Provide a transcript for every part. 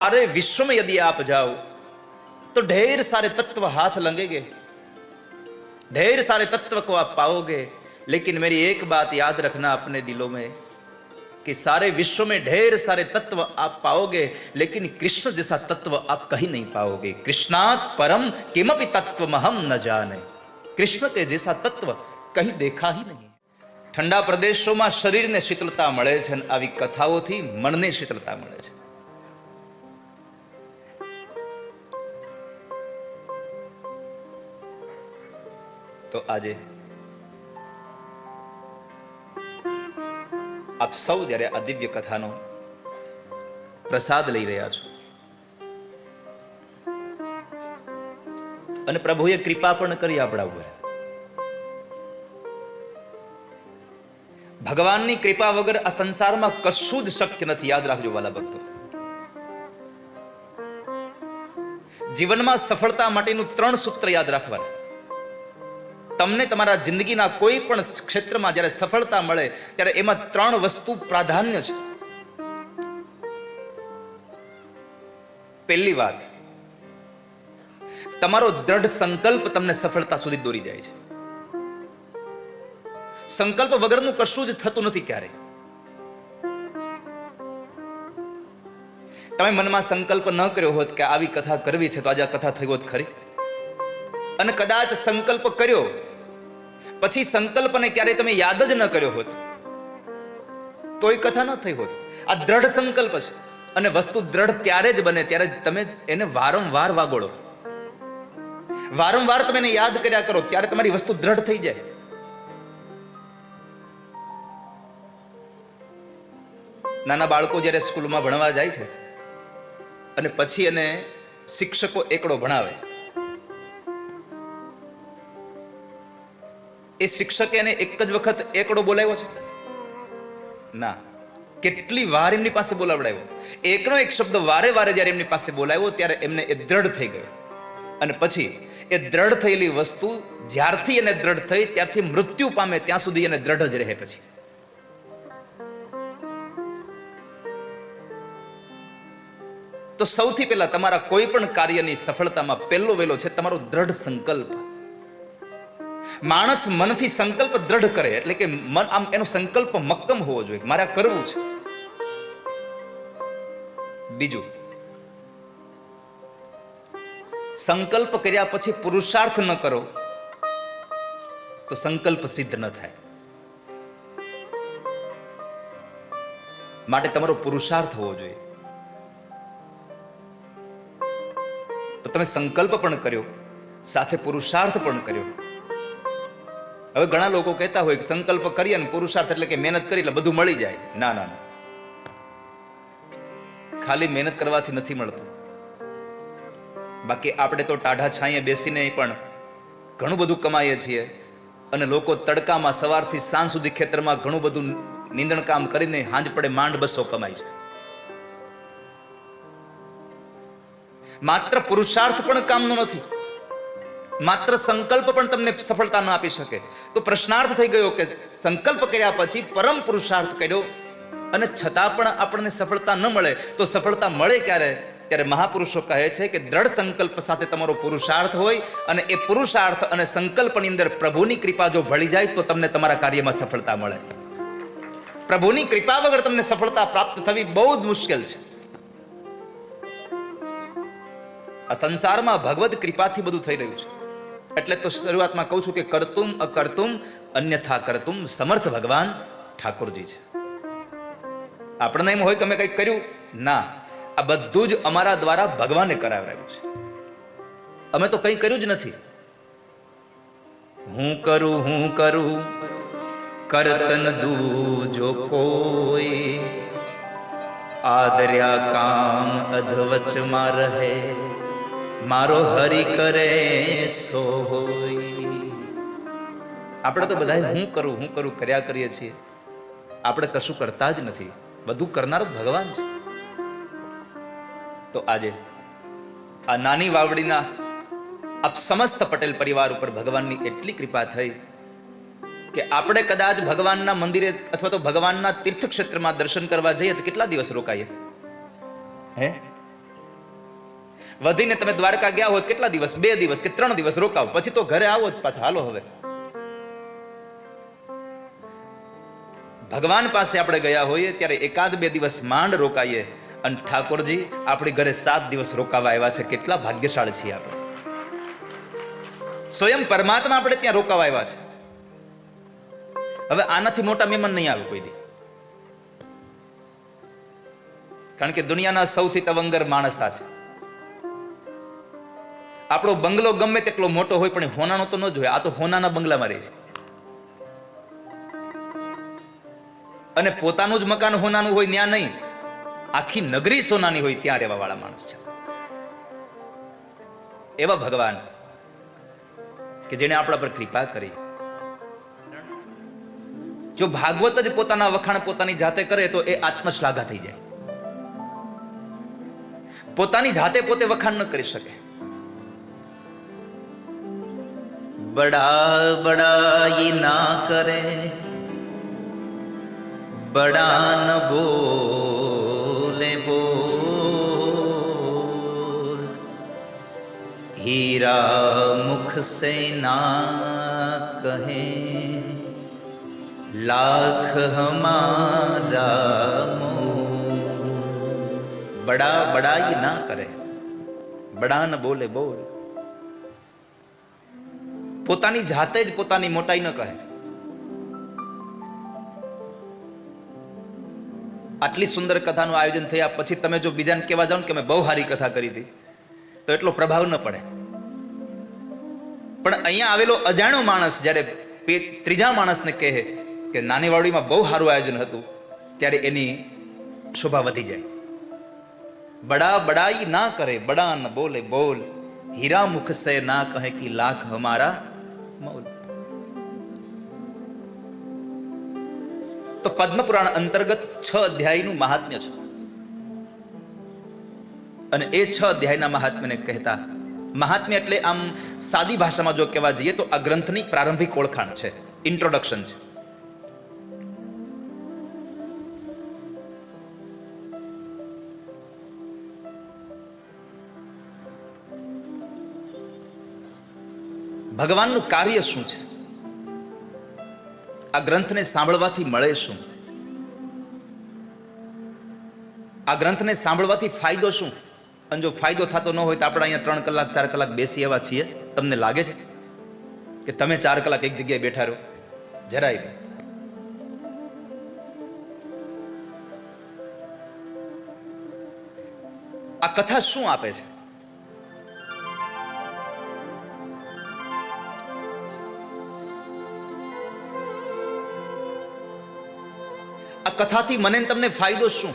सारे विश्व में यदि आप जाओ तो ढेर सारे तत्व हाथ लगेंगे, ढेर सारे तत्व को आप पाओगे, लेकिन मेरी एक बात याद रखना अपने दिलों में कि सारे विश्व में ढेर सारे तत्व आप पाओगे, लेकिन कृष्ण जैसा तत्व आप कहीं नहीं पाओगे। कृष्णात् परम किमपि तत्वमहं न जाने। कृष्ण के जैसा तत्व कहीं देखा ही नहीं। ठंडा प्रदेशों शरीर ने शीतलता मळे छे अने आवी कथाओथी मनने शीतलता मळे छे। तो आजे आप सौ जયારે આ દિવ્ય કથાનો પ્રસાદ લઈ રહ્યા છો અને પ્રભુએ કૃપા પણ કરી આપણા ઉપર, ભગવાનની કૃપા વગર આ સંસારમાં કશું જ શક્ય નથી। યાદ રાખજો વાલા ભક્તો, જીવનમાં સફળતા માટેનું 3 સૂત્ર યાદ રાખવાના। તમને તમારા જિંદગીના કોઈ પણ ક્ષેત્રમાં જ્યારે સફળતા મળે ત્યારે એમાં 3 વસ્તુ પ્રાધાન્ય છે। પહેલી વાત, તમારો દ્રઢ સંકલ્પ તમને સફળતા સુધી દોરી જાય છે। સંકલ્પ વગરનું કશું જ થતું નથી ક્યારેય। તમે મનમાં સંકલ્પ ન કર્યો હોત કે આવી કથા કરવી છે તો આજે આ કથા થઈ હોત ખરી, અને કદાચ સંકલ્પ કર્યો પછી સંકલ્પને ક્યારે તમે યાદ જ ન કર્યો હોત તોય કથા ન થઈ હોત। આ દ્રઢ સંકલ્પ છે, અને વસ્તુ દ્રઢ ત્યારે જ બને ત્યારે તમે એને વારંવાર વાગોળો, વારંવાર તમે એને યાદ કર્યા કરો ત્યારે તમારી વસ્તુ દ્રઢ થઈ જાય। નાના બાળકો જ્યારે સ્કૂલમાં ભણવા જાય છે અને પછી એને શિક્ષકો એકડો ભણાવે, એ શિક્ષકે એને એક જ વખત એકડો બોલાવ્યો છે? ના, કેટલી વાર એમની પાસે બોલાવડાવ્યો। એકનો એક શબ્દ વારે વારે જ્યારે એમની પાસે બોલાવ્યો ત્યારે એમને એ દ્રઢ થઈ ગયો, અને પછી એ દ્રઢ થયેલી વસ્તુ જ્યારથી એને દ્રઢ થઈ ત્યારથી મૃત્યુ પામે ત્યાં સુધી એને દ્રઢ જ રહે। પછી તો સૌથી પહેલા તમારા કોઈ પણ કાર્યની સફળતામાં પહેલો વહેલો છે તમારો દ્રઢ સંકલ્પ। માણસ મનથી સંકલ્પ દ્રઢ કરે એટલે કે મન આમ એનો સંકલ્પ મક્કમ હોવો જોઈએ, મારે આ કરવું છે। બીજું, સંકલ્પ કર્યા પછી પુરુષાર્થ ન કરો તો સંકલ્પ સિદ્ધ ન થાય, માટે તમારો પુરુષાર્થ હોવો જોઈએ। તો તમે સંકલ્પ પણ કર્યો, સાથે પુરુષાર્થ પણ કર્યો। હવે ઘણા લોકો કહેતા હોય કે સંકલ્પ કરીએ અને પુરુષાર્થ એટલે કે મહેનત કરી એટલે બધું મળી જાય। ના ના ના, ખાલી મહેનત કરવાથી નથી મળતું। બાકી આપણે તો ટાઢા છાંયે બેસીને પણ ઘણું બધું કમાઈએ છીએ, અને લોકો તડકામાં સવારથી સાંજ સુધી ખેતરમાં ઘણું બધું નીંદણ કામ કરીને હાંજ પડે માંડ 200 કમાય છે। માત્ર પુરુષાર્થ પણ કામનો નથી, માત્ર સંકલ્પ પણ તમને સફળતા ન આપી શકે। તો પ્રશ્નાર્થ થઈ ગયો કે સંકલ્પ કર્યા પછી પરમ પુરુષાર્થ કર્યો અને છતાં પણ આપણને સફળતા ન મળે તો સફળતા મળે ક્યારે? ત્યારે મહાપુરુષો કહે છે કે દ્રઢ સંકલ્પ સાથે તમારો પુરુષાર્થ હોય અને એ પુરુષાર્થ અને સંકલ્પની અંદર પ્રભુની કૃપા જો ભળી જાય તો તમને તમારા કાર્યમાં સફળતા મળે। પ્રભુની કૃપા વગર તમને સફળતા પ્રાપ્ત થવી બહુ જ મુશ્કેલ છે। આ સંસારમાં ભગવદ કૃપાથી બધું થઈ રહ્યું છે, એટલે તો શરૂઆતમાં કહું છું કે કરતુમ અકર્તુમ અન્યથા કરતુમ સમર્થ ભગવાન ઠાકોરજી છે। આપણને એમ હોય કે અમે કંઈક કર્યું, ના, આ બધું જ અમારા દ્વારા ભગવાને કરાવરાયું છે। અમે તો કંઈ કર્યું જ નથી। હું કરું કરતન દૂજો કોઈ, આદર્યા કામ અધવચમાં રહે, મારો હરિ કરે સો હોય। આપણે તો બધા હું કરું કર્યા કરીએ છીએ, આપણે કશું કરતા જ નથી, બધું કરનાર ભગવાન છે। તો આજે આ નાની વાવડીના આપ સમસ્ત પટેલ પરિવાર ઉપર ભગવાનની એટલી કૃપા થઈ કે આપણે કદાચ ભગવાનના મંદિરે અથવા તો ભગવાનના તીર્થક્ષેત્રમાં દર્શન કરવા જઈએ તો કેટલા દિવસ રોકાઈએ? હે, વધીને તમે દ્વારકા ગયા હોત કેટલા દિવસ, 2 દિવસ કે 3 દિવસ રોકાવ, પછી તો ઘરે આવો જ પાછા. હાલો હવે ભગવાન પાસે આપણે ગયા હોઈએ ત્યારે 1-2 દિવસ માંડ રોકાઈએ, અને ઠાકોરજી આપણી ઘરે 7 દિવસ રોકાવા આવ્યા છે. કેટલા ભાગ્યશાળી છીએ આપણે. સ્વયં પરમાત્મા આપણે ત્યાં રોકાવા આવ્યા છે. હવે આનાથી મોટા મહેમાન નહીં આવે કોઈ દી, કારણ કે દુનિયાના સૌથી તવંગર માણસ આ છે. આપણો બંગલો ગમે તેટલો મોટો હોય પણ હોનાનો તો ન જ હોય. આ તો હોનાના બંગલામાં રહે છે, અને પોતાનું જ મકાન હોનાનું હોય ત્યાં નહીં, આખી નગરી સોનાની હોય ત્યાં રહેવા વાળા માણસ છે. એવા ભગવાન કે જેને આપણા પર કૃપા કરી. જો ભાગવત જ પોતાના વખાણ પોતાની જાતે કરે તો એ આત્મશ્લાઘા થઈ જાય. પોતાની જાતે પોતે વખાણ ન કરી શકે. બડા બડાઈ ના કરે, બડા ન બોલે બોલ, હીરા મુખ સે ના કહે, લાખ હમારા મોલ. બડા બડાઈ ના કરે, બડા ન બોલે બોલ. પોતાની જાતે જ પોતાની મોટાઈ ન કહે. આટલી સુંદર કથાનું આયોજન થયા પછી તમે જો બીજાને કહેવા જાઓ કે મેં બહુ સારી કથા કરી હતી, તો એટલો પ્રભાવ ન પડે. પણ અહીંયા આવેલો અજાણ્યો માણસ જ્યારે ત્રીજા માણસને કહે કે નાની વાડીમાં બહુ સારું આયોજન હતું, ત્યારે એની શોભા વધી જાય. બડા બડાઈ ના કરે, બડા ન બોલે બોલ, હીરા મુખ સે ના કહે કે લાખ હમારા મોલ. તો પદ્મ પુરાણ અંતર્ગત 6 અધ્યાયનું મહાત્મ્ય છે, અને એ 6 અધ્યાયના મહાત્મ્યને કહેતા, મહાત્મ્ય એટલે આમ સાદી ભાષામાં જો કહેવા જઈએ તો આ ગ્રંથની પ્રારંભિક ઓળખાણ છે, ઇન્ટ્રોડક્શન છે. ભગવાનનું કાર્ય શું છે, આ ગ્રંથને સાંભળવાથી મળે શું, આ ગ્રંથને સાંભળવાથી ફાયદો શું. અને જો ફાયદો થતો ન હોય તો આપણે અહીંયા 3 કલાક 4 કલાક બેસી એવા છીએ? તમને લાગે છે કે તમે 4 કલાક એક જગ્યાએ બેઠા રહો? જરાય નહીં. આ કથા શું આપે છે? આ કથાથી મને તમને ફાયદો શું?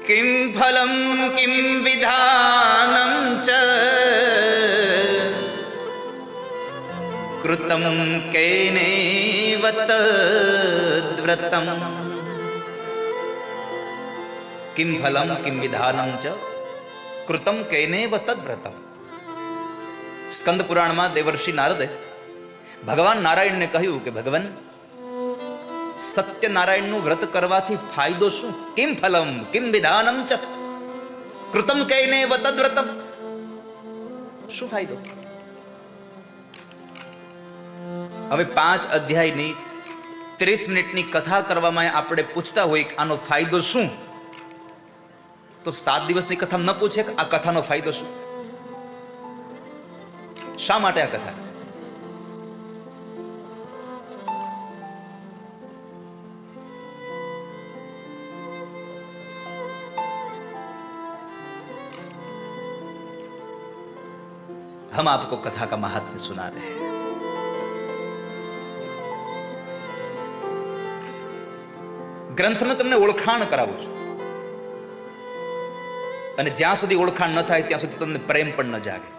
કિમ ફલમ કિમ વિધાનમ ચ કૃતમ કૈનેવ તદ્વ્રતમ. કિમ ફલમ કિમ વિધાનમ ચ કૃતમ કૈનેવ તદ્વ્રતમ. સ્કંદ પુરાણમાં દેવર્ષિ નારદે ભગવાન નારાયણને કહ્યું કે ભગવાન, સત્યનારાયણનું વ્રત કરવાથી ફાયદો શું? કિમ ફલમ કિમ વિધાનમ ચ કૃતમ કૈનેવ તદ્વ્રતમ. શું ફાયદો? હવે 5 અધ્યાયની 30 મિનિટની કથા કરવામાં આપણે પૂછતા હોય કે આનો ફાયદો શું, તો 7 દિવસની કથા ન પૂછે કે આ કથાનો ફાયદો શું? શા માટે આ કથા? हम आपको कथा का महात्म्य सुनाते हैं. ગ્રંથને તમને ઓળખાણ કરાવું છું, અને જ્યાં સુધી ઓળખાણ ન થાય ત્યાં સુધી તમને પ્રેમ પણ ન જાગે.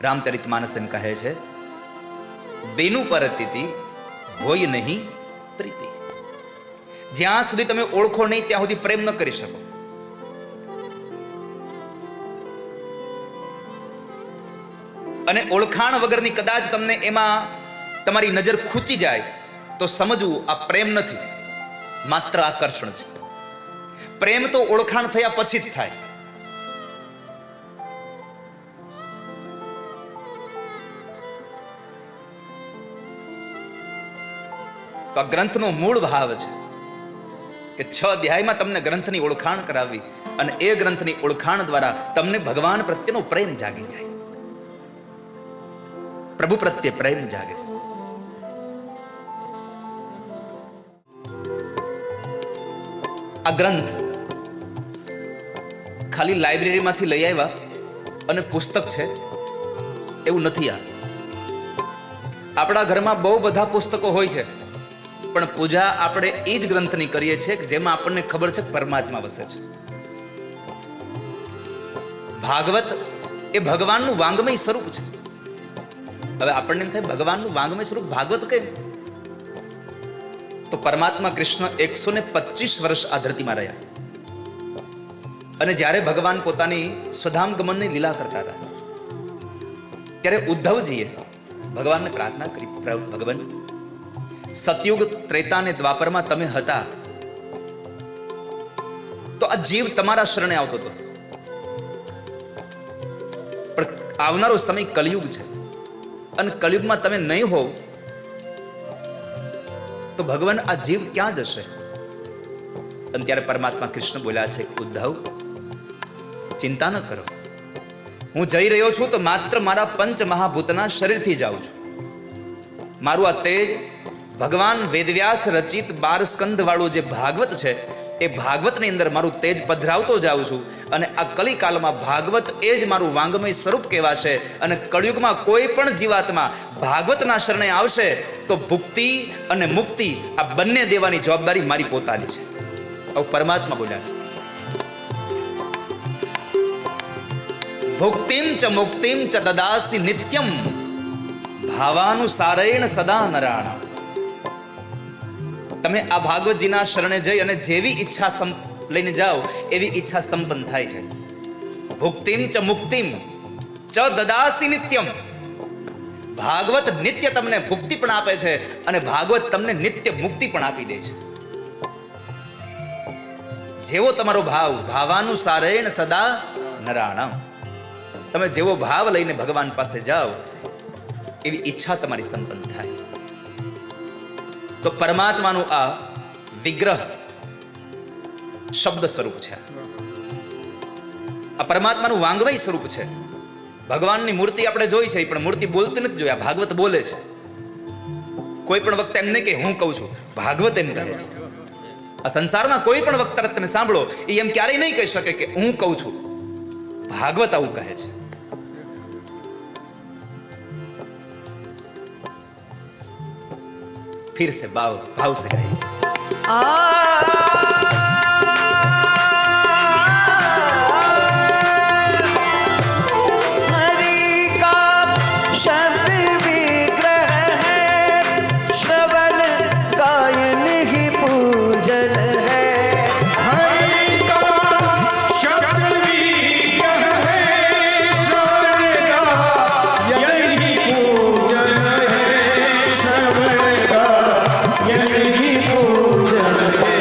રામચરિતમાનસ એમ કહે છે, બેનું પરતીતિ હોય નહીં પ્રીતિ. જ્યાં સુધી તમે ઓળખો નહીં ત્યાં સુધી પ્રેમ ન કરી શકો. અને ઓળખાણ વગરની કદાચ તમને એમાં તમારી નજર ખૂચી જાય તો સમજવું આ પ્રેમ નથી, માત્ર આકર્ષણ છે. પ્રેમ તો ઓળખાણ થયા પછી જ થાય. તો આ ગ્રંથનો મૂળ ભાવ છે કે 6 અધ્યાયમાં તમને ગ્રંથની ઓળખાણ કરાવી અને એ ગ્રંથની ઓળખાણ દ્વારા તમને ભગવાન પ્રત્યેનો પ્રેમ જાગી જાય, પ્રભુ પ્રત્યે પ્રેમ જાગે. આ ગ્રંથ ખાલી લાઇબ્રેરીમાંથી લઈ આવ્યા અને પુસ્તક છે એવું નથી. આપણા ઘરમાં બહુ બધા પુસ્તકો હોય છે, પણ પૂજા આપણે એ જ ગ્રંથની કરીએ છીએ જેમાં આપણને ખબર છે કે પરમાત્મા વસે છે. ભાગવત એ ભગવાનનું વાંગમય સ્વરૂપ છે. હવે આપણને એમ થાય ભગવાનનું વાંગમય સ્વરૂપ ભાગવત કેમ? તો પરમાત્મા કૃષ્ણ 125 વર્ષ આ ધરતીમાં રહ્યા અને જ્યારે ભગવાન પોતાની સ્વધામ ગમનની લીલા કરતા હતા ત્યારે ઉદ્ધવજીએ ભગવાનને પ્રાર્થના કરી, ભગવાન સતયુગ, ત્રેતા અને દ્વાપરમાં તમે હતા તો આ જીવ તમારા શરણે આવતો હતો, પણ આવનારો સમય કલયુગ છે અને કલયુગમાં તમે નહીં હોવ તો ભગવાન આ જીવ ક્યાં જશે? અને ત્યારે પરમાત્મા કૃષ્ણ બોલ્યા છે, ઉદ્ધવ ચિંતા ન કરો, હું જઈ રહ્યો છું તો માત્ર મારા પંચ મહાભૂતના શરીરથી જાઉં છું. મારું આ તેજ ભગવાન વેદવ્યાસ રચિત 12 સ્કંદ વાળું જે ભાગવત છે એ ભાગવતની અંદર મારું તેજ પધરાવતો જાઉં છું અને આ કલિકાલમાં ભાગવત એ જ મારું વાંગમય સ્વરૂપ કહેવાશે અને કળિયુગમાં કોઈ પણ જીવાત્મા ભાગવતના શરણે આવશે તો ભુક્તિ અને મુક્તિ આ બંને દેવાની જવાબદારી મારી પોતાની છે. આવું પરમાત્મા બોલ્યા છે. ભુક્તિમ ચ મુક્તિમ ચ દદાસી નિત્યમ ભાવાનુસારેણ સદા નરાણા. તમે આ ભાગવતજીના શરણે જઈ અને જેવી ઈચ્છા લઈને જાઓ એવી ઈચ્છા સંપન્ન થાય છે. ભુક્તિમ ચ મુક્તિમ ચ દદાસી નિત્યમ. ભાગવત નિત્ય તમને ભુક્તિ પણ આપે છે અને ભાગવત તમને નિત્ય મુક્તિ પણ આપી દે છે. જેવો તમારો ભાવ, ભાવાનુસારેણ સદા નરાણામ. તમે જેવો ભાવ લઈને ભગવાન પાસે જાઓ એવી ઈચ્છા તમારી સંપન્ન થાય. તો પરમાત્માનું આ વિગ્રહ શબ્દ સ્વરૂપ છે, આ પરમાત્માનું વાંગમય સ્વરૂપ છે. ભગવાનની મૂર્તિ આપણે જોઈ છે પણ મૂર્તિ બોલતી નથી જોયા, ભાગવત બોલે છે. કોઈ પણ વખતે એમ નહીં કે હું કહું છું, ભાગવત એમ કહે છે. આ સંસારના કોઈ પણ વક્તા તમે સાંભળો એ એમ ક્યારેય નહીં કહી શકે કે હું કહું છું, ભાગવત આવું કહે છે. फिर से भाव से कहें हरि का शब्द विग्रह है, श्रवण गायन ही पूजन है. हरि का शब्द विग्रह है, श्रवण गायन ही पूजन है. श्रवण यही पूजन है.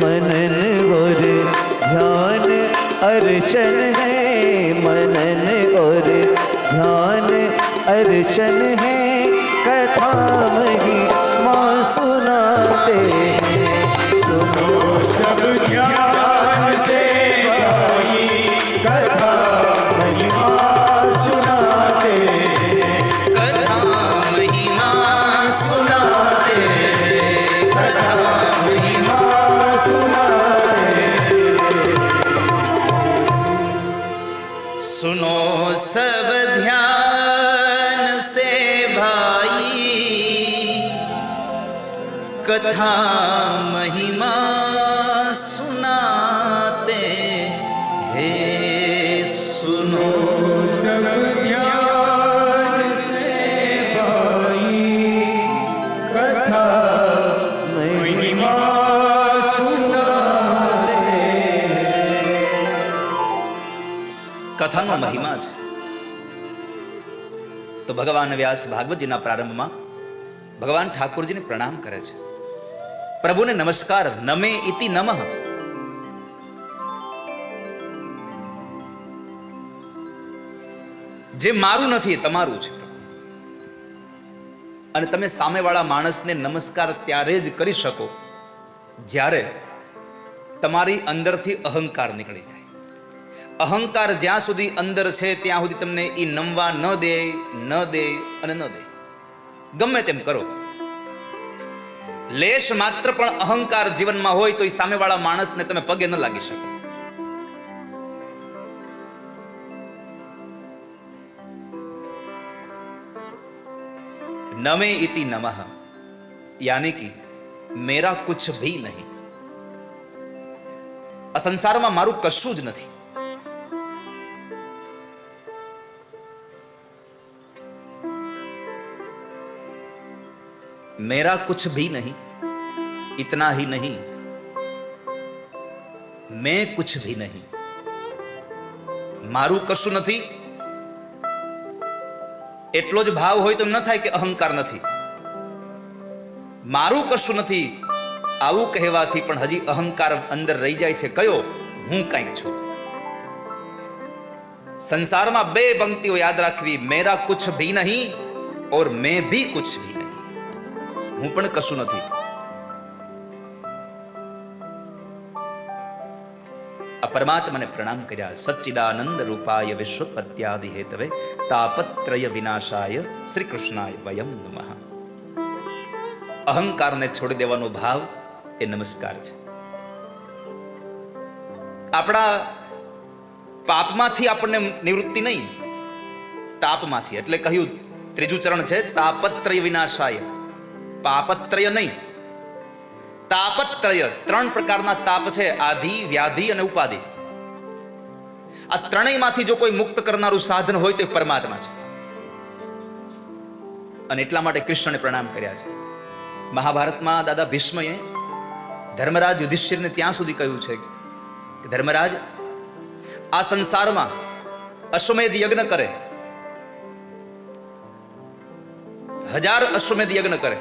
मनन और ध्यान अर्चन है, मनन और ध्यान अर्चन है. कथा महिमा सुनाते हैं, सुनो सब ज्ञान से गाई कथा महिमा सुनाते हैं. कथा महिमा सुनाते सुनो सब ध्यान से भाई, कथा महिमा सुनाते हैं. सुनो सब ज्ञान से भाई कथा महिमा सुनाते. કથાનો મહિમા છે. તો ભગવાન વ્યાસ ભાગવતજીના પ્રારંભમાં ભગવાન ઠાકોરજીને પ્રણામ કરે છે પ્રભુને નમસ્કાર. નમે ઇતિ નમઃ. જે મારું નથી એ તમારું છે. અને તમે સામેવાળા માણસને નમસ્કાર ત્યારે જ કરી શકો જ્યારે તમારી અંદરથી અહંકાર નીકળી જાય. અહંકાર જ્યાં સુધી અંદર છે ત્યાં સુધી તમને એ નમવા ન દે અને ન દે. ગમે તેમ કરો, લેશ માત્ર પણ અહંકાર જીવનમાં હોય તો એ સામેવાળા માણસને તમે પગે ન લાગી શકો. नमे इति नमः यानी कि मेरा कुछ भी नहीं. આ સંસારમાં મારું કશું જ નથી. मेरा कुछ भी नहीं, इतना ही नहीं, मैं कुछ भी नहीं. મારું કશું નથી એટલો જ ભાવ હોય તો ન થાય કે અહંકાર નથી. મારું કશું નથી આવું કહેવાથી પણ હજી અહંકાર અંદર રહી જાય છે. કયો? હું કંઈક છું. સંસારમાં બે પંક્તિઓ યાદ રાખવી, મેરા કુછ ભી નહીં ઓર મેં ભી કુછ ભી નહીં. હું પણ કશું નથી. આ પરમાત્માને પ્રણામ કર્યા. સચ્ચિદાનંદ રૂપાય વિશ્વપત્યાદિ હેતવે તાપત્રય વિનાશાય શ્રી કૃષ્ણાય વયમ નમઃ. અહંકારને છોડી દેવાનો ભાવ એ નમસ્કાર છે. આપણા પાપમાંથી આપણને નિવૃત્તિ નહીં, તાપમાંથી. એટલે કહ્યું ત્રીજું ચરણ છે તાપત્રય વિનાશાય. પાપત્રય નહીં, તાપત્રય. ત્રણ પ્રકારના તાપ છે, આધિ, વ્યાધિ અને ઉપાધિ. આ ત્રણેયમાંથી જો કોઈ મુક્ત કરનારું સાધન હોય તો એ પરમાત્મા છે. અને એટલા માટે કૃષ્ણને પ્રણામ કર્યા છે. મહાભારતમાં દાદા ભીષ્મએ ધર્મરાજ યુધિષ્ઠિરને ત્યાં સુધી કહ્યું છે કે ધર્મરાજ, આ સંસારમાં અશ્વમેધ યજ્ઞ કરે, 1000 અશ્વમેધ યજ્ઞ કરે,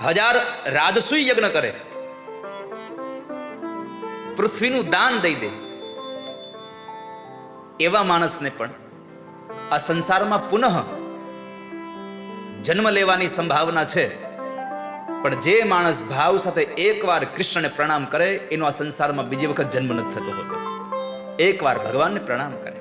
1000 રાજસૂય યજ્ઞ કરે, પૃથ્વીનું દાન દઈ દે, એવા માણસને પણ આ સંસારમાં પુનઃ જન્મ લેવાની સંભાવના છે. પણ જે માણસ ભાવ સાથે એકવાર કૃષ્ણને પ્રણામ કરે એનો આ સંસારમાં બીજી વખત જન્મ નથી થતો હોતો. એકવાર ભગવાનને પ્રણામ કરે.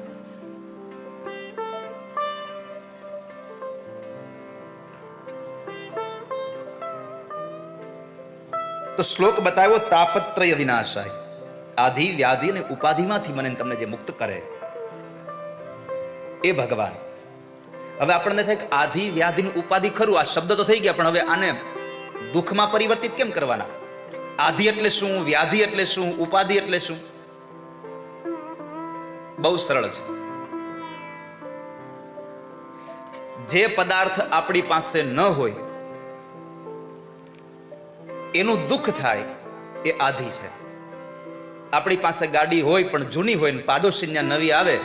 તો શ્લોક બતાવ્યો તાપત્રય વિનાશાય. આધિ, વ્યાધિ અને ઉપાધિમાંથી મને તમને જે મુક્ત કરે એ ભગવાન. હવે આપણને થાય કે આધિ, વ્યાધિ, ઉપાધિ ખરું, આ શબ્દ તો થઈ ગયા, પણ હવે આને દુઃખમાં પરિવર્તિત કેમ કરવાના? આધિ એટલે શું? વ્યાધિ એટલે શું? ઉપાધિ એટલે શું? બહુ સરળ છે. જે પદાર્થ આપણી પાસે ન હોય એનું દુઃખ થાય એ આધિ છે. આપણી પાસે ગાડી હોય પણ જૂની હોય ને પાડોશીને નવી આવે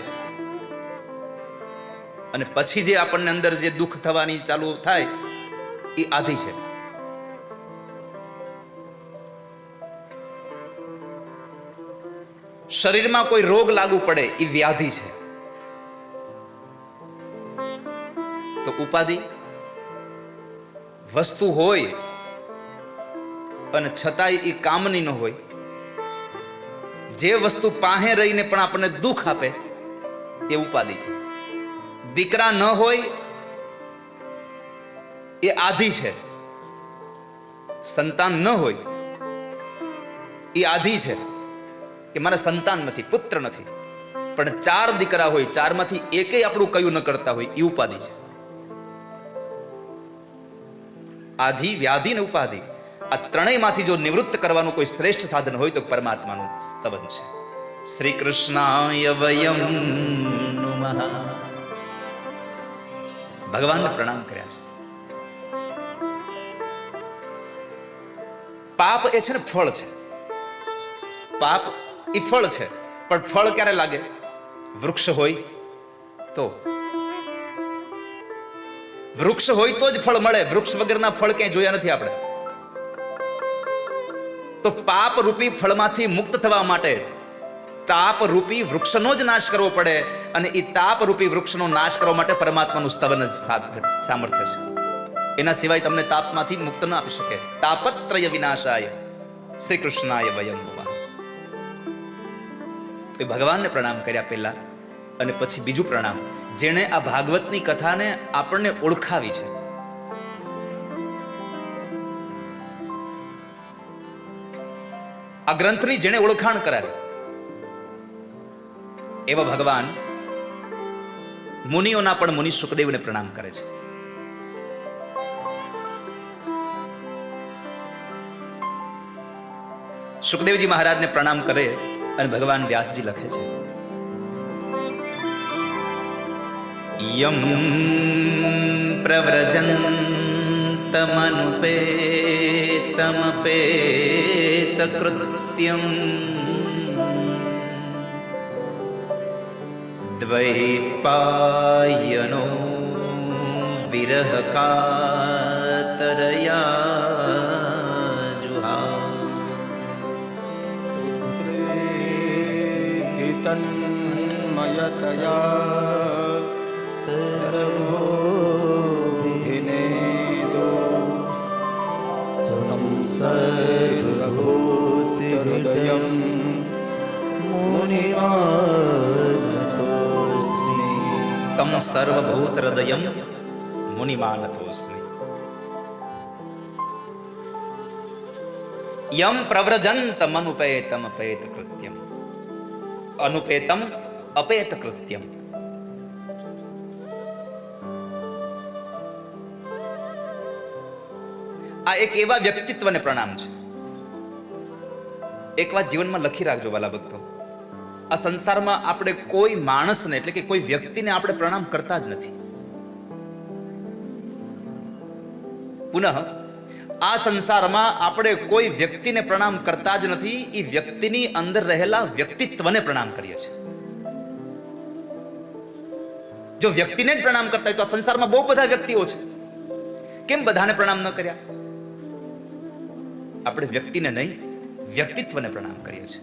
અને પછી જે આપણને અંદર જે દુઃખ થવાની ચાલુ થાય એ આધિ છે. શરીરમાં કોઈ રોગ લાગુ પડે એ વ્યાધિ છે. તો ઉપાધિ, વસ્તુ હોય અને છતાંય એ કામની ન હોય, જે વસ્તુ પાસે રહીને પણ આપણને દુઃખ આપે એ ઉપાધિ છે. દીકરા ન હોય એ આધિ છે. સંતાન ન હોય એ આધિ છે કે મારા સંતાન નથી, પુત્ર નથી. પણ 4 દીકરા હોય, 4માંથી એકેય આપણું કયું ન કરતા હોય એ ઉપાધિ છે. આધિ, વ્યાધિ ને ઉપાધિ, આ ત્રણેયમાંથી જો નિવૃત્ત કરવાનું કોઈ શ્રેષ્ઠ સાધન હોય તો પરમાત્માનું સ્તવન છે. શ્રી કૃષ્ણાય વયમ નમઃ. ભગવાનને પ્રણામ કર્યા છે. પાપ એ છે ને ફળ છે. પાપ એ ફળ છે, પણ ફળ ક્યારે લાગે? વૃક્ષ હોય તો. વૃક્ષ હોય તો જ ફળ મળે. વૃક્ષ વગરના ફળ ક્યાંય જોયા નથી આપણે. તો પાપ રૂપી ફળમાંથી મુક્ત થવા માટે તાપ રૂપી વૃક્ષનો જ નાશ કરવો પડે, અને એ તાપ રૂપી વૃક્ષનો નાશ કરવા માટે પરમાત્માનું સ્તવન જ સામર્થ્ય છે. એના સિવાય તમને તાપમાંથી મુક્ત ન આપી શકે. તાપત્રય વિનાશાય શ્રી કૃષ્ણાય વયમ નમઃ. તો ભગવાનને પ્રણામ કર્યા પહેલા, અને પછી બીજું પ્રણામ જેણે આ ભાગવતની કથાને આપણને ઓળખાવી છે. આ ગ્રંથની જેણે ઓળખાણ કરાવી એવા ભગવાન મુનિઓના પણ મુનિ શુકદેવને પ્રણામ કરે છે. શુકદેવજી મહારાજને પ્રણામ કરે અને ભગવાન વ્યાસજી લખે છે, યમ પ્રવ્રજन्तમનુપેતમપેત કૃત્યમ દ્વૈપાયનો વિરહ કાતરયા જુહા. તન્મયતયા તરભોધિનેદો સંસર્ગભૂતિહૃદયં મુનિમાનતોસ્મિ. તમ સર્વભૂત હૃદયમ મુનિમાનતોસ્મિ. યમ પ્રવ્રજन्तમ અનુપેતમ અપેત કૃત્યમ. અનુપેતમ અપેત કૃત્યમ. આ એક એવા વ્યક્તિત્વને પ્રણામ છે. એક વાત જીવનમાં લખી રાખજો વાલા ભક્તો, આ સંસારમાં આપણે કોઈ માણસને એટલે કે કોઈ વ્યક્તિને આપણે પ્રણામ કરતા જ નથી. પુનઃ આ સંસારમાં આપણે કોઈ વ્યક્તિને પ્રણામ કરતા જ નથી, એ વ્યક્તિની અંદર રહેલા વ્યક્તિત્વને પ્રણામ કરીએ છીએ. જો વ્યક્તિને જ પ્રણામ કરતા હોય તો આ સંસારમાં બહુ બધા વ્યક્તિઓ છે, કેમ બધાને પ્રણામ ન કર્યા? આપણે વ્યક્તિને નહીં, વ્યક્તિત્વને પ્રણામ કરીએ છીએ.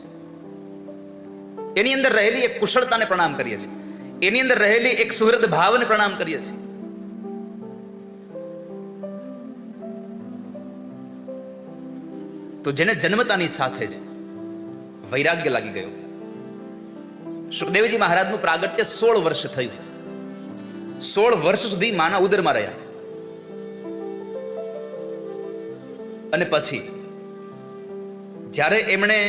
એની અંદર રહેલી એક કુશળતાને પ્રણામ કરીએ છીએ, એની અંદર રહેલી એક સુહૃદ ભાવને પ્રણામ કરીએ છીએ. તો જેને જન્મતાની સાથે જ વૈરાગ્ય લાગી ગયો. સુખદેવજી મહારાજનું પ્રાગટ્ય 16 વર્ષ થયું. 16 વર્ષ સુધી માના ઉદરમાં રહ્યા, અને પછી જ્યારે એમણે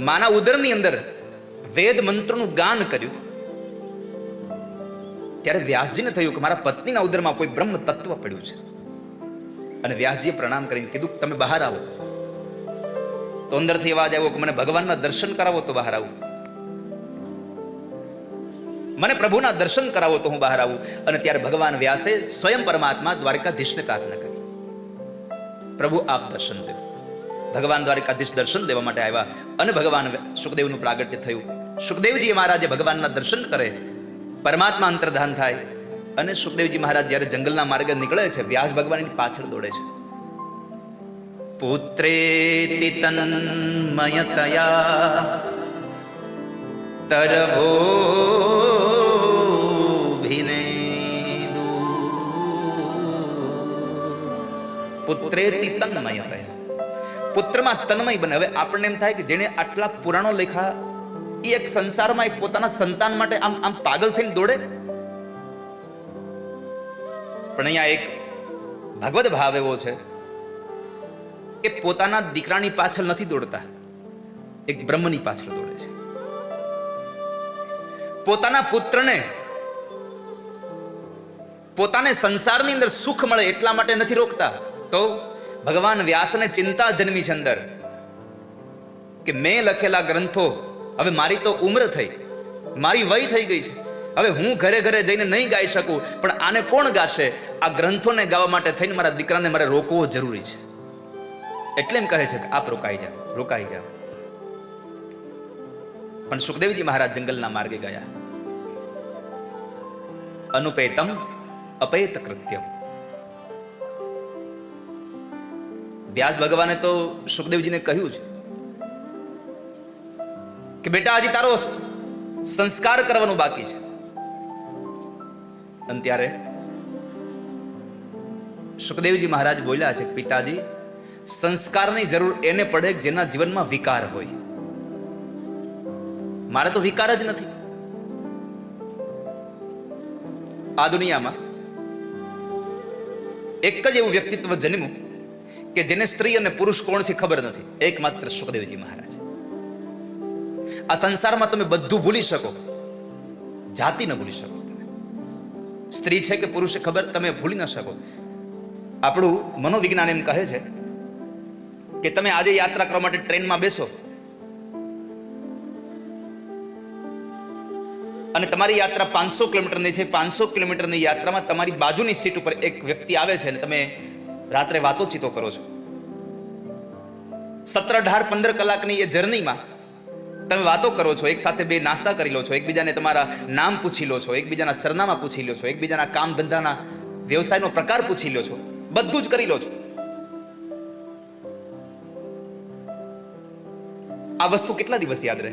માના ઉદરની અંદર વેદ મંત્રનું ગાન કર્યું, ત્યારે વ્યાસજીને થયું કે મારા પત્નીના ઉદરમાં કોઈ બ્રહ્મ તત્વ પડ્યું છે. અને વ્યાસજીએ પ્રણામ કરીને કીધું, તમે બહાર આવો. તો અંદરથી અવાજ આવ્યો કે મને ભગવાનના દર્શન કરાવો તો બહાર આવું, મને પ્રભુના દર્શન કરાવો તો હું બહાર આવું. અને ત્યારે ભગવાન વ્યાસે સ્વયં પરમાત્મા દ્વારકાધીશને પ્રાર્થના કરી, પ્રભુ આપ દર્શન દો. ભગવાન દ્વારકાધીશ દર્શન દેવા માટે આવ્યા, અને ભગવાન સુખદેવનું પ્રાગટ્ય થયું. સુખદેવજી મહારાજે ભગવાનના દર્શન કરે, પરમાત્મા અંતર્ધાન થાય. અને સુખદેવજી મહારાજ જ્યારે જંગલના માર્ગે નીકળે છે, વ્યાસ ભગવાન એની પાછળ દોડે છે. પુત્રેતિ તન્મયતયા તરભોభిનેદુ. પુત્રેતિ તન્મયતયા, પુત્રમાં તન્મય બને. હવે આપણને એમ થાય કે જેને આટલા પુરાણો લખ્યા એ એક સંસારમાં એક પોતાના સંતાન માટે આમ આમ પાગલ થઈને દોડે. પણ અહીંયા એક ભગવદ ભાવ એવો છે કે પોતાના દીકરાની પાછળ નથી દોડતા, એક બ્રહ્મની પાછળ દોડે છે. પોતાના પુત્રને પોતાને સંસારની અંદર સુખ મળે એટલા માટે નથી રોકતા. તો ભગવાન વ્યાસને ચિંતા જન્મી છે અંદર કે મેં લખેલા ગ્રંથો, હવે મારી તો ઉંમર થઈ, મારી વય થઈ ગઈ છે, હવે હું ઘરે ઘરે જઈને નહીં ગાઈ શકું, પણ આને કોણ ગાશે? આ ગ્રંથોને ગાવા માટે થઈને મારા દીકરાને મારે રોકવો જરૂરી છે. એટલે એમ કહે છે કે આપ રોકાઈ જાઓ. પણ સુખદેવજી મહારાજ જંગલના માર્ગે ગયા. અનુપેતમ અપેત કૃત્યમ. વ્યાસ ભગવાને તો સુખદેવજીને કહ્યું છે કે બેટા હજી તારો સંસ્કાર કરવાનું બાકી છે. અને ત્યારે સુખદેવજી મહારાજ બોલ્યા છે, પિતાજી, સંસ્કારની જરૂર એને પડે જેના જીવનમાં વિકાર હોય. મારે તો વિકાર જ નથી. આ દુનિયામાં એક જ એવું વ્યક્તિત્વ જન્મ્યું કે જેને સ્ત્રી અને પુરુષ કોણ છે ખબર નથી, એકમાત્ર સુખદેવજી મહારાજ. આ સંસારમાં તમે બધું ભૂલી શકો, જાતિ ન ભૂલી શકો. સ્ત્રી છે કે પુરુષ ખબર તમે ભૂલી ન શકો. આપણું મનોવિજ્ઞાન એમ કહે છે કે તમે આજે યાત્રા કરવા માટે ટ્રેનમાં બેસો અને તમારી યાત્રા 500 કિલોમીટરની છે. 500 કિલોમીટરની યાત્રામાં તમારી બાજુની સીટ ઉપર એક વ્યક્તિ આવે છે અને તમે રાત્રે વાતોચીતો કરો છો. 17, 18, 15 કલાકની એ જર્નીમાં તમે વાતો કરો છો, એક સાથે બે નાસ્તા કરી લો છો, એકબીજાને તમારા નામ પૂછી લો છો, એકબીજાના સરનામા પૂછી લો છો, એકબીજાના કામ ધંધાના વ્યવસાયનો પ્રકાર પૂછી લો છો, બધું જ કરી લો છો. આ વસ્તુ કેટલા દિવસ યાદ રહે?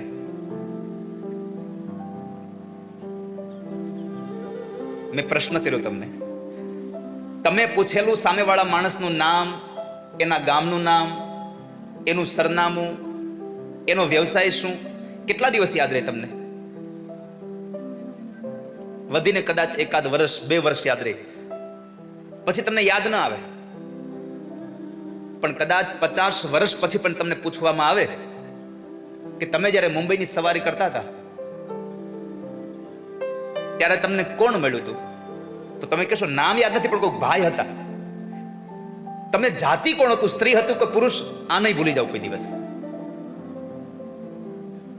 મેં પ્રશ્ન કર્યો તમને, તમે પૂછેલું સામેવાળા માણસનું નામ, એના ગામનું નામ, એનું સરનામું, એનો વ્યવસાય શું, કેટલા દિવસ યાદ રહે તમને? વધીને કદાચ એકાદ વર્ષ, 2 વર્ષ યાદ રહે, પછી તમને યાદ ન આવે. પણ કદાચ 50 વર્ષ પછી પણ તમને પૂછવામાં આવે કે તમે જ્યારે મુંબઈની સવારી કરતા હતા ત્યારે તમને કોણ મળ્યું હતું, તો તમે કહેશો નામ યાદ નથી પણ કોઈ ભાઈ હતા. તમે જાતિ કોણ હતું, સ્ત્રી હતું કે પુરુષ, આ નહીં ભૂલી જાવ કોઈ દિવસ.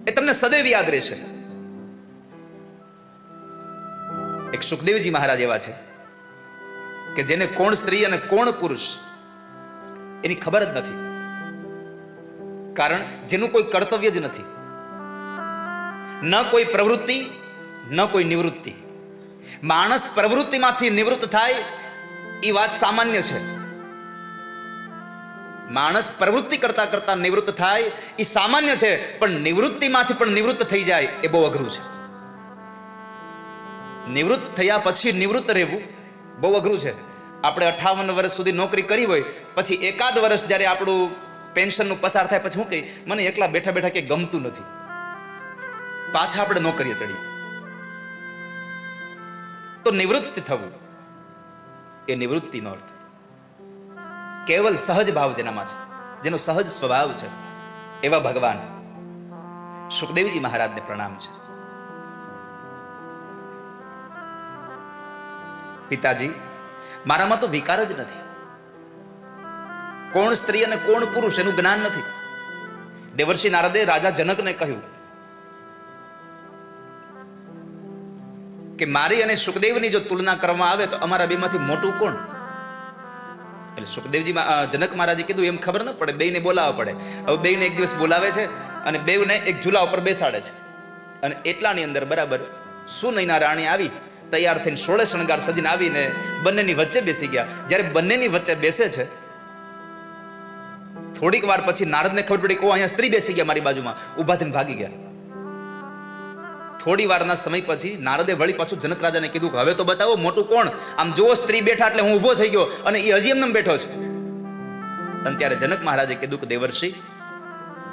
એ તમને સદૈવ યાદ રહેશે. એક સુખદેવજી મહારાજ એવા છે કે જેને કોણ સ્ત્રી અને કોણ પુરુષ એની ખબર જ નથી. કારણ જેનું કોઈ કર્તવ્ય જ નથી, ન કોઈ પ્રવૃત્તિ ન કોઈ નિવૃત્તિ. માણસ પ્રવૃત્તિમાંથી નિવૃત્ત થાય એ વાત સામાન્ય છે. માણસ પ્રવૃત્તિ કરતા કરતા નિવૃત્ત થાય એ સામાન્ય છે, પણ નિવૃત્તિમાંથી પણ નિવૃત્ત થઈ જાય એ બહુ અઘરું છે. નિવૃત્ત થયા પછી નિવૃત્ત રહેવું બહુ અઘરું છે. આપણે 58 વર્ષ સુધી નોકરી કરી હોય, પછી એકાદ વર્ષ જ્યારે આપણું પેન્શનનું પસાર થાય પછી હું કહી મને એકલા બેઠા બેઠા કે ગમતું નથી, પાછા આપણે નોકરીએ ચડીએ. તો નિવૃત્ત થવું એ નિવૃત્તિનો અર્થ. કેવલ સહજ ભાવ જેનામાં છે, જેનો સહજ સ્વભાવ છે, એવા ભગવાન સુખદેવજી મહારાજને પ્રણામ છે. પિતાજી, મારામાં તો વિકાર જ નથી. કોણ સ્ત્રી અને કોણ પુરુષ એનું જ્ઞાન નથી. દેવર્ષિ નારદે રાજા જનકને કહ્યું કે મારી અને સુખદેવની જો તુલના કરવામાં આવે તો અમારા બેમાંથી મોટું કોણ? એટલે સુખદેવજી જનક મહારાજે કીધું એમ ખબર ન પડે, બેયને બોલાવવા પડે. હવે બેયને એક દિવસ બોલાવે છે અને બેયને એક ઝૂલા ઉપર બેસાડે છે અને એટલાની અંદર બરાબર સુનયના રાણી આવી તૈયાર થઈને 16 શણગાર સજીને આવીને બંનેની વચ્ચે બેસી ગયા. જ્યારે બંનેની વચ્ચે બેસે છે થોડીક વાર પછી નારદને ખબર પડી કે અહીંયા સ્ત્રી બેસી ગયા મારી બાજુમાં, ઊભા થઈને ભાગી ગયા. થોડી વારના સમય પછી નારદે વળી પાછું જનક રાજાને કીધું કે હવે તો બતાવો મોટું કોણ? આમ જુઓ, સ્ત્રી બેઠા એટલે હું ઊભો થઈ ગયો અને એ હજી એમને બેઠો છે. અને ત્યારે જનક મહારાજે કીધું કે દેવર્ષિ,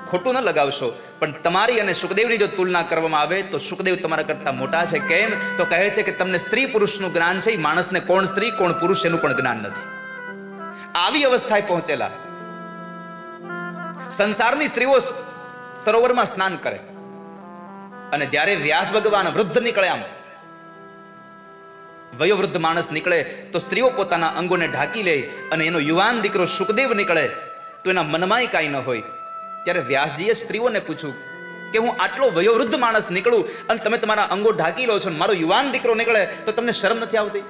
ખોટું ન લગાવશો, પણ તમારી અને સુખદેવની જો તુલના કરવામાં આવે તો સુખદેવ તમારા કરતા મોટા છે. કેમ? તો કહે છે કે તમને સ્ત્રી પુરુષનું જ્ઞાન છે, માણસને કોણ સ્ત્રી કોણ પુરુષ એનું પણ જ્ઞાન નથી. આવી અવસ્થાએ પહોંચેલા. સંસારની સ્ત્રીઓ સરોવરમાં સ્નાન કરે અને જ્યારે વ્યાસ ભગવાન વૃદ્ધ નીકળે, આમ વયોવૃદ્ધ માણસ નીકળે તો સ્ત્રીઓ પોતાના અંગોને ઢાંકી લે અને એનો યુવાન દીકરો સુખદેવ નીકળે તો એના મનમાં કાંઈ ન હોય. ત્યારે વ્યાસજીએ સ્ત્રીઓને પૂછ્યું કે હું આટલો વયોવૃદ્ધ માણસ નીકળું અને તમે તમારા અંગો ઢાંકી લો છો, મારો યુવાન દીકરો નીકળે તો તમને શરમ નથી આવતી?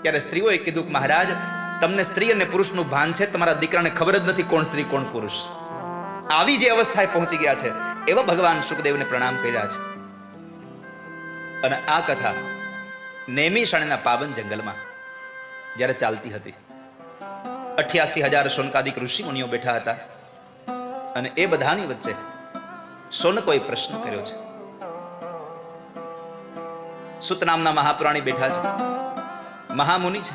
ત્યારે સ્ત્રીઓએ કીધું કે મહારાજ, તમને સ્ત્રી અને પુરુષનું ભાન છે, તમારા દીકરાને ખબર જ નથી કોણ સ્ત્રી કોણ પુરુષ. આવી જે અવસ્થાએ પહોંચી ગયા છે એવા ભગવાન સુખદેવને પ્રણામ કર્યા છે. અને આ કથા નૈમિષારણ્યના પાવન જંગલમાં જ્યારે ચાલતી હતી 88,000 શૌનકાદિક ઋષિ મુનિઓ બેઠા હતા અને એ બધાની વચ્ચે શૌનકોએ પ્રશ્ન કર્યો છે. સુત નામના મહાપુરાણી બેઠા છે, મહામુનિ છે.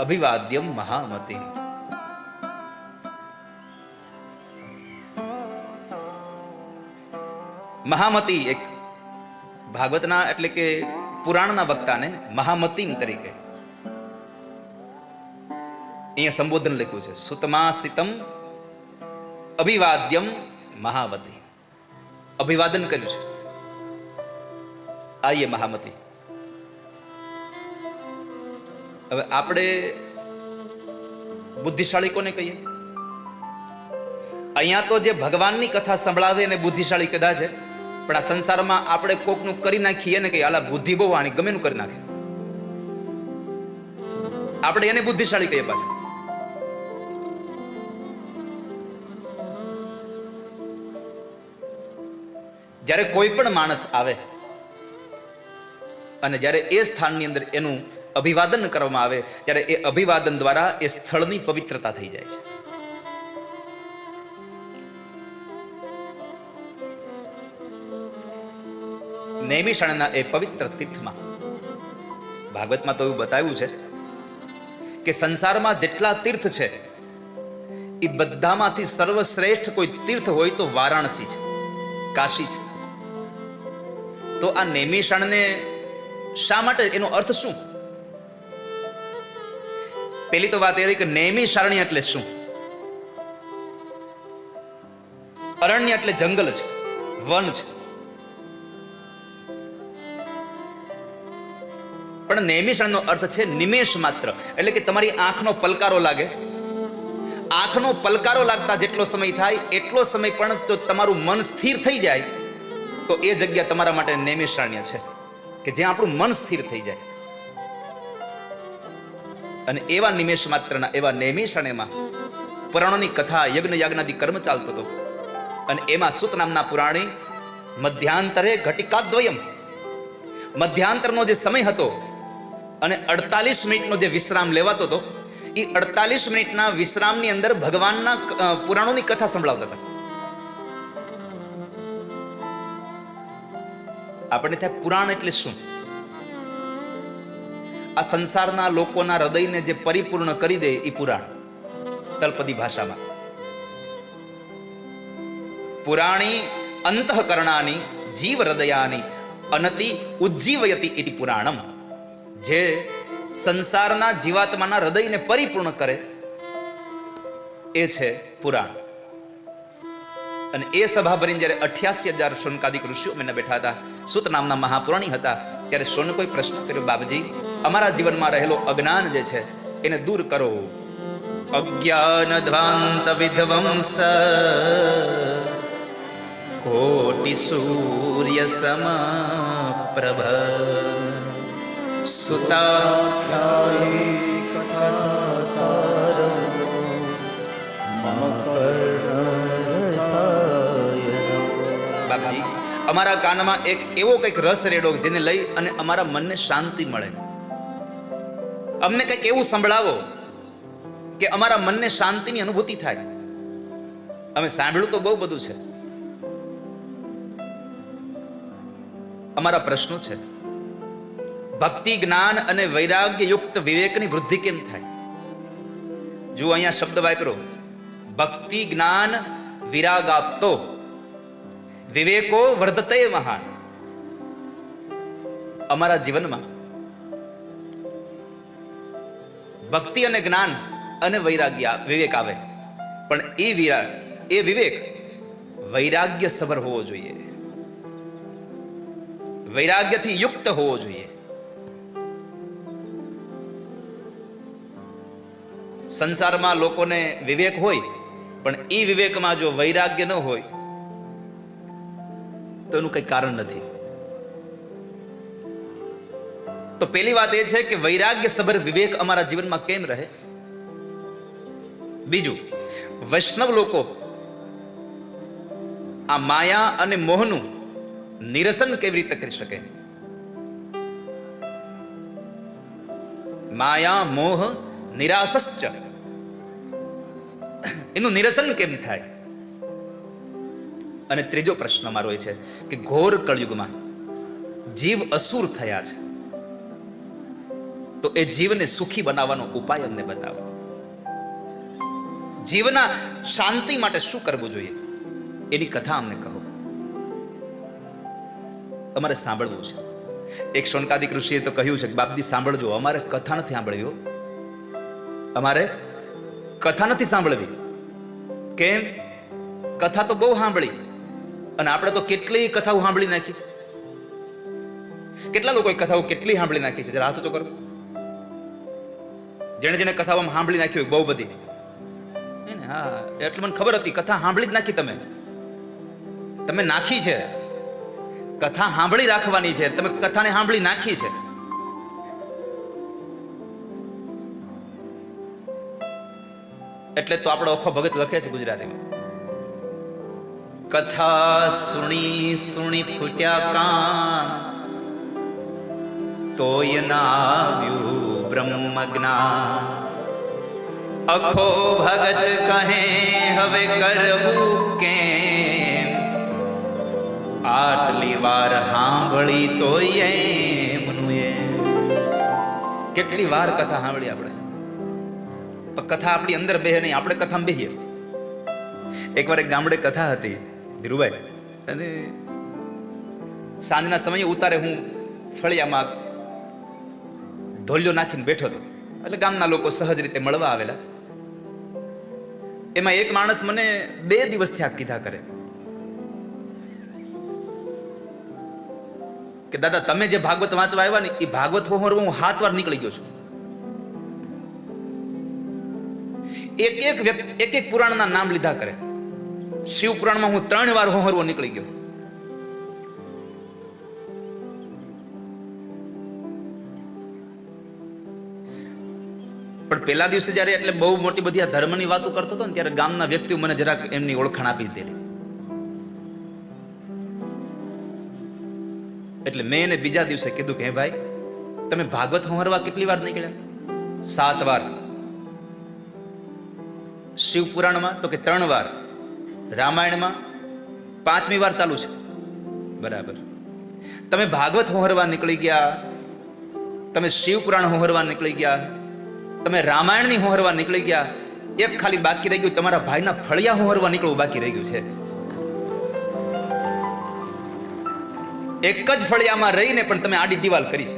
અભિવાદ્યમ મહામતી. મહામતી એક ભાગવતના એટલે કે પુરાણના વક્તાને મહામતીમ તરીકે અહીંયા સંબોધન લખ્યું છે. સુતમાસિતમ અભિવાદ્યમ મહામતી. અભિવાદન કર્યું છે. આઈએ મહામતી. હવે આપણે બુદ્ધિશાળી કોને કહીએ? અહીંયા તો જે ભગવાનની કથા સંભળાવે એને બુદ્ધિશાળી કદાચ છે, પણ આ સંસારમાં આપણે કોકનું કરી નાખીએ ને કે આલા બુદ્ધિ બહુ આની ગમે નું કરી નાખે, આપણે એને બુદ્ધિશાળી કહીએ પાછા. જ્યારે કોઈ પણ માણસ આવે અને જ્યારે એ સ્થાનની અંદર એનું અભિવાદન કરવામાં આવે ત્યારે એ અભિવાદન દ્વારા એ સ્થળની પવિત્રતા થઈ જાય છે. નૈમિષારણ્યના એ પવિત્ર તીર્થમાં ભાગવતમાં તો એવું બતાવ્યું છે કે સંસારમાં જેટલા તીર્થ છે એ બધામાંથી સર્વશ્રેષ્ઠ કોઈ તીર્થ હોય તો વારાણસી છે, કાશી છે. તો આ નૈમિષારણ્યને શા માટે, એનો અર્થ શું? પેલી તો વાત એ રહી કે નૈમિષારણ્ય એટલે શું? અરણ્ય એટલે જંગલ છે, વન છે. પણ નૈમિષારણ્યનો અર્થ છે નિમેષ માત્ર, એટલે કે તમારી આંખનો પલકારો લાગે. આંખનો પલકારો લાગતા જેટલો સમય થાય એટલો સમય પણ જો તમારું મન સ્થિર થઈ જાય તો એ જગ્યા તમારા માટે નૈમિષારણ્ય છે, કે જ્યાં આપણું મન સ્થિર થઈ જાય. અને એવા નિમેષ માત્રના એવા નૈમિષારણ્યમાં પુરાણોની કથા, યજ્ઞ યાજ્ઞાદિ કર્મ ચાલતો હતો. અને એમાં સુત નામના પુરાણી મધ્યાંતરે ઘટિકાદ્વયમ, મધ્યાંતરનો જે સમય હતો અને 48 મિનિટનો જે વિશ્રામ લેવાતો હતો, એ 48 મિનિટના વિશ્રામની અંદર ભગવાનના પુરાણોની કથા સંભળાવતા હતા. આપણને થાય પુરાણ એટલે શું? આ સંસારના લોકોના હૃદયને જે પરિપૂર્ણ કરી દે એ પુરાણ. તળપદી ભાષામાં પુરાણી અંતઃકરણાની જીવ હૃદયાની અનતિ ઉજ્જીવયતિ ઇતિ પુરાણમ. જે સંસારના જીવાત્માના હૃદયને પરિપૂર્ણ કરે એ છે પુરાણ. અને એ સભા ભરીને જ્યારે 88,000 શૌનકાદિક ઋષિઓ મેં બેઠા હતા, સુત નામના મહાપુરાણી હતા, ત્યારે શૌનકોએ પ્રશ્ન કર્યો, બાપજી અમારા જીવનમાં રહેલો અજ્ઞાન જે છે એને દૂર કરો. અજ્ઞાન ધ્વાંત વિધ્વંસ કોટિ સૂર્ય સમપ્રભ સુતાખ્યાયી કથા સારમ મમ કર્ણરસાયનમ. બાપજી અમારા કાનમાં એક એવો કંઈક રસ રેડો જેને લઈ અને અમારા મનને શાંતિ મળે. અમને કંઈક એવું સંભળાવો કે અમારા મનને શાંતિની અનુભૂતિ થાય. અમે સાંભળ્યું તો બહુ બધું છે, અમારા પ્રશ્નો છે. ભક્તિ, જ્ઞાન અને વૈરાગ્ય યુક્ત વિવેકની વૃદ્ધિ કેમ થાય? જો અહીંયા શબ્દ વાપરો, ભક્તિ, જ્ઞાન, વિરાગાપ્તો વિવેકો વર્ધતે મહાન. અમારા જીવનમાં ભક્તિ અને જ્ઞાન અને વૈરાગ્ય વિવેક આવે, પણ એ વિવેક વૈરાગ્ય સભર હોવો જોઈએ, વૈરાગ્યથી યુક્ત હોવો જોઈએ. સંસારમાં લોકોને વિવેક હોય પણ એ વિવેકમાં જો વૈરાગ્ય ન હોય તો એનું કઈ કારણ નથી. તો પહેલી વાત એ છે કે વૈરાગ્ય સભર વિવેક અમારા જીવનમાં કેમ રહે. બીજું, વૈષ્ણવ લોકો આ માયા અને મોહનું નિરસન કેવી રીતે કરી શકે? માયા મોહ નિરાસશ્ચ, એનું નિરસન કેમ થાય? અને ત્રીજો પ્રશ્ન મારો એ છે કે ઘોર કળયુગમાં જીવ અસુર થયા છે, તો એ જીવને સુખી બનાવવાનો ઉપાય અમને બતાવો. જીવના શાંતિ માટે શું કરવું જોઈએ એની કથા અમને કહો. અમારે સાંભળવું છે. એક શોનકાદિક ઋષિએ તો કહ્યું છે કે બાપજી સાંભળજો, અમારે કથા નથી સાંભળવી, અમારે કથા નથી સાંભળવી. કેમ? કથા તો બહુ સાંભળી, અને આપણે તો કેટલી કથાઓ સાંભળી નાખી. કેટલા લોકોએ કથાઓ કેટલી સાંભળી નાખી છે? જરા હાથ ઊંચો કરો. જેને જેને કથાઓ સાંભળી નાખી હોય બહુ બધી. હા, એટલે મને ખબર હતી કથા સાંભળી જ નાખી. તમે નાખી છે, કથા સાંભળી રાખવાની છે. તમે કથાને સાંભળી નાખી છે. એટલે તો આપણો આખો ભગત લખે છે ગુજરાતીમાં, કથા સુણી સુણી ફૂટ્યા કાન, તોય ના આવ્યું બ્રહ્મ જ્ઞાન. અખો ભગત કહે હવે કરવું કેમ, આટલી વાર સાંભળી તોય એમનું એમ. કેટલી વાર કથા સાંભળી આપણે, પણ કથા આપણી અંદર બેહે નહીં, આપણે કથામાં બેહીએ. એકવાર એક ગામડે કથા હતી ધીરુભાઈ, અને સાંજના સમયે ઉતારે હું ફળિયામાં ઢોલિયો નાખીને બેઠો હતો. એટલે ગામના લોકો સહજ રીતે મળવા આવેલા. એમાં એક માણસ મને 2 દિવસથી આ કીધા કરે કે દાદા તમે જે ભાગવત વાંચવા આવ્યા ને એ ભાગવત હોમરવા હું 7 વાર નીકળી ગયો છું. એક એક પુરાણના નામ લીધા કરે. શિવ પુરાણમાં હું 3 વાર હોમરવો નીકળી ગયો. પણ પેલા દિવસે જયારે એટલે બહુ મોટી બધી આ ધર્મની વાતો કરતો હતો ને, ત્યારે ગામના વ્યક્તિઓ મને જરાક એમની ઓળખાણ આપી દીધી. એટલે મેં એને બીજા દિવસે કીધું કે હે ભાઈ તમે ભાગવત હોમરવા કેટલી વાર નીકળ્યા? 7 વાર. શિવ પુરાણમાં તો કે 3 વાર. રામાયણમાં 5મી વાર ચાલુ છે. બરાબર. તમે ભાગવત હોમરવા નીકળી ગયા, તમે શિવ પુરાણ હોમરવા નીકળી ગયા, તમે રામાયણની હોમરવા નીકળી ગયા. એક ખાલી બાકી રહી ગયું, તમારા ભાઈના ફળિયા હોમરવા નીકળવું બાકી રહી ગયું છે. એક જ ફળિયામાં રહીને પણ તમે આડી દિવાલ કરી છે.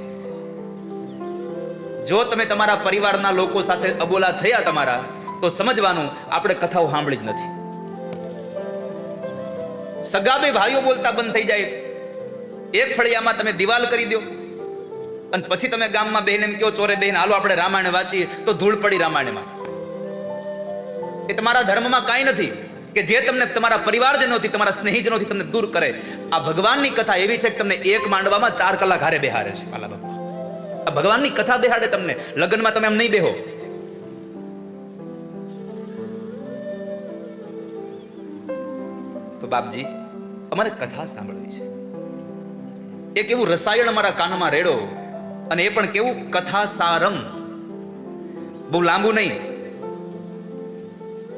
જો તમે તમારા પરિવારના લોકો સાથે અબોલા થયા તમારા, તો સમજવાનું આપણે કથાઓ સાંભળી જ નથી. સગા બે ભાઈઓ બોલતા બંધ થઈ જાય. એક ફળિયામાં તમે દિવાલ કરી દો, અને પછી તમે ગામમાં બહેન એમ કહો ચોરે બહેન હાલો આપણે રામાયણ વાંચીએ, તો ધૂળ પડી રામાયણમાં. એ તમારા ધર્મમાં કાંઈ નથી કે જે તમને તમારા પરિવારજનોથી, તમારા સ્નેહીજનોથી તમને દૂર કરે. આ ભગવાનની કથા એવી છે કે તમને એક માંડવામાં 4 કલાક હારે બેહારે છે. પાલા બાપા, આ ભગવાનની કથા બેહાડે તમને. લગ્નમાં તમે એમ નહીં બેહો. તો બાપજી અમારે કથા સાંભળવી છે. એક એવું રસાયણ અમારા કાનમાં રેડો, અને એ પણ કેવું કથા સારમ, બહુ લાંબુ નહીં.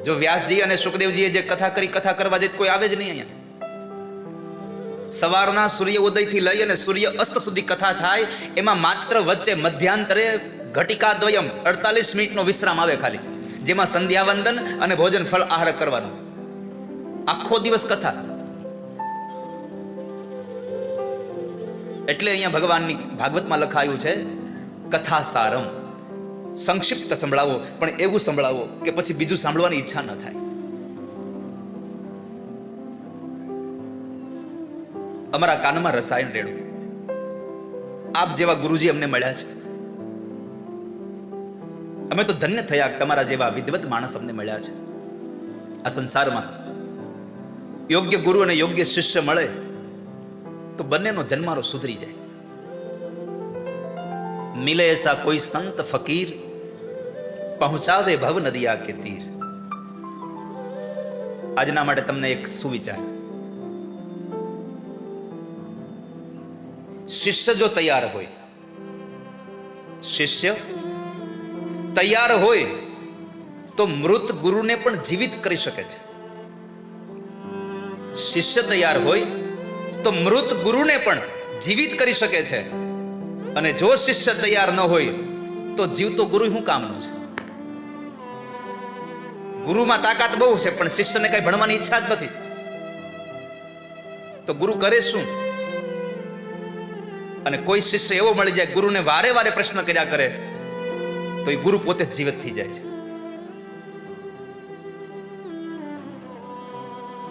જો વ્યાસજી અને સુખદેવજીએ જે કથા કરી, કથા કરવા જે કોઈ આવે જ નહીં અહીંયા. સવારના સૂર્ય ઉદયથી લઈ અને સૂર્ય અસ્ત સુધી કથા થાય. એમાં માત્ર વચ્ચે મધ્યાંતરે ઘટિકા દ્વયમ 48 મિનિટનો વિશ્રામ આવે ખાલી, જેમાં સંધ્યાવંદન અને ભોજન ફળ આહાર કરવાનું. આખો દિવસ કથા. એટલે અહીંયા ભગવાનની ભાગવતમાં લખાયું છે કથા સારમ. સંક્ષિપ્ત સંભળાવો, પણ એવું સંભળાવો કે પછી બીજું સાંભળવાની ઈચ્છા ન થાય. અમારા કાનમાં રસાયણ રેડું. આપ જેવા ગુરુજી અમને મળ્યા છે. અમે તો ધન્ય થયા, તમારા જેવા વિદ્વત માણસ અમને મળ્યા છે. આ સંસારમાં યોગ્ય ગુરુ અને યોગ્ય શિષ્ય મળે તો બંનેનો જન્મારો સુધરી જાય. મિલે એસા કોઈ સંત ફકીર, પહોંચાવે ભવ નદિયા કે તીર. આજના માટે તમને એક સુવિચાર. શિષ્ય જો તૈયાર હોય, શિષ્ય તૈયાર હોય તો મૃત ગુરુને પણ જીવિત કરી શકે છે. શિષ્ય તૈયાર હોય તો મૃત ગુરુને પણ જીવિત કરી શકે છે. અને જો શિષ્ય તૈયાર ન હોય તો જીવતો ગુરુ શું કામનો છે? ગુરુમાં તાકાત બહુ છે, પણ શિષ્યને કઈ ભણવાની ઈચ્છા જ નથી, તો ગુરુ કરે શું? અને કોઈ શિષ્ય એવો મળી જાય ગુરુને વારે વારે પ્રશ્ન કર્યા કરે તો એ ગુરુ પોતે જ જીવિત થઈ જાય છે.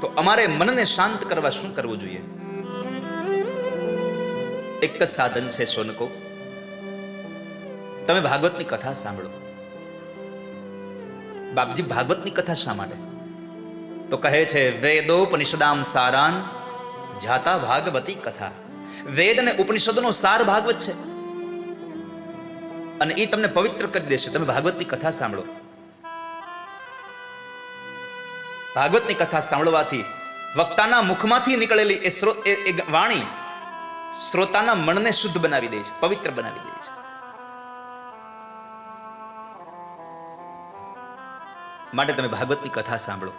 તો અમારે મનને શાંત કરવા શું કરવું જોઈએ? એક જ સાધન છે સોનકો, તમે ભાગવતની કથા સાંભળો. બાપજી ભાગવતની કથા શા માટે? તો કહે છે વેદોપનિષદામ સારાન જાતા ભાગવતી કથા. વેદ અને ઉપનિષદનો સાર ભાગવત છે અને એ તમને પવિત્ર કરી દેશે. તમે ભાગવતની કથા સાંભળો. ભાગવતની કથા સાંભળવાથી વક્તાના મુખમાંથી નીકળેલી એ વાણી શ્રોતાના મનને શુદ્ધ બનાવી દે છે, પવિત્ર બનાવી દે છે. માટે તમે ભાગવતની કથા સાંભળો.